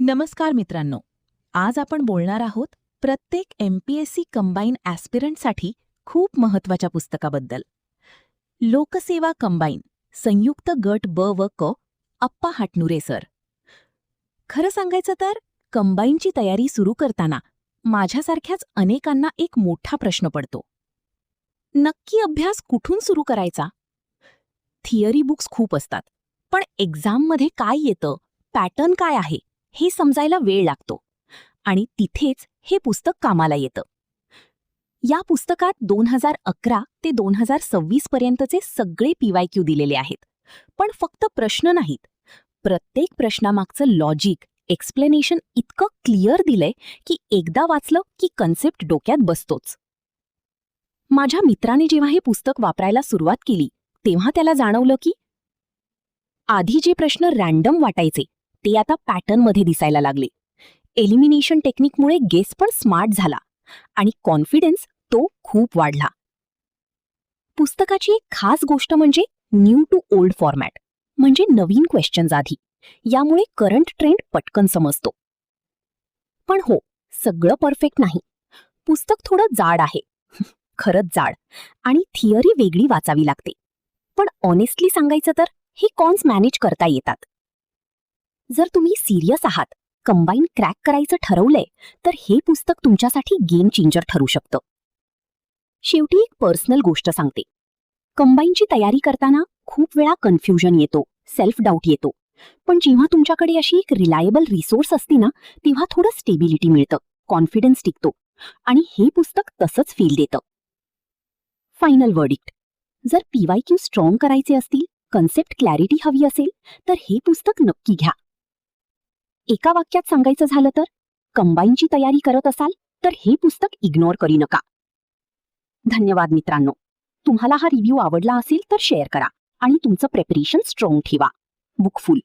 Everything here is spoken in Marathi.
नमस्कार मित्रांनो, आज आपण बोलणार आहोत प्रत्येक MPSC कंबाईन ॲस्पिरंटसाठी खूप महत्त्वाच्या पुस्तकाबद्दल. लोकसेवा कंबाईन संयुक्त गट ब व क, अप्पा हाटनुरे सर. खरं सांगायचं तर कंबाईनची तयारी सुरू करताना माझ्यासारख्याच अनेकांना एक मोठा प्रश्न पडतो. नक्की अभ्यास कुठून सुरू करायचा? थिअरी बुक्स खूप असतात, पण एक्झाममध्ये काय येतं, पॅटर्न काय आहे हे समजायला वेळ लागतो आणि तिथेच हे पुस्तक कामाला येतं. या पुस्तकात 2011 ते 2026 पर्यंतचे सगळे PYQ दिलेले आहेत. पण फक्त प्रश्न नाहीत, प्रत्येक प्रश्नामागचं लॉजिक, एक्सप्लेनेशन इतकं क्लिअर दिलंय की एकदा वाचलं की कन्सेप्ट डोक्यात बसतोच. माझ्या मित्राने जेव्हा हे पुस्तक वापरायला सुरुवात केली तेव्हा त्याला जाणवलं की आधी जे प्रश्न रॅन्डम वाटायचे ते आता पॅटर्नमध्ये दिसायला लागले. एलिमिनेशन टेक्निकमुळे गेस पण स्मार्ट झाला आणि कॉन्फिडन्स तो खूप वाढला. पुस्तकाची एक खास गोष्ट म्हणजे न्यू टू ओल्ड फॉर्मॅट, म्हणजे नवीन क्वेश्चन्स आधी. यामुळे करंट ट्रेंड पटकन समजतो. पण हो, सगळं परफेक्ट नाही. पुस्तक थोडं जाड आहे, खरंच जाड, आणि थिअरी वेगळी वाचावी लागते. पण ऑनेस्टली सांगायचं तर हे कॉन्स मॅनेज करता येतात. जर तुम्ही सिरियस आहात, कंबाईन क्रॅक करायचं ठरवलंय, तर हे पुस्तक तुमच्यासाठी गेम चेंजर ठरू शकतं. शेवटी एक पर्सनल गोष्ट सांगते. कंबाईनची तयारी करताना खूप वेळा कन्फ्युजन येतो, सेल्फ डाऊट येतो. पण जेव्हा तुमच्याकडे अशी एक रिलायबल रिसोर्स असते ना, तेव्हा थोडं स्टेबिलिटी मिळतं, कॉन्फिडन्स टिकतो, आणि हे पुस्तक तसंच फील देतं. फायनल वर्डिक्ट: जर PYQ स्ट्रॉंग करायचे असतील, कन्सेप्ट क्लॅरिटी हवी असेल, तर हे पुस्तक नक्की घ्या. एका वाक्यात सांगायचं झालं तर, कंबाईनची तयारी करत असाल तर हे पुस्तक इग्नोर करू नका. धन्यवाद मित्रांनो. तुम्हाला हा रिव्ह्यू आवडला असेल तर शेअर करा आणि तुमचं प्रिपरेशन स्ट्रॉंग ठेवा. बुकफुल.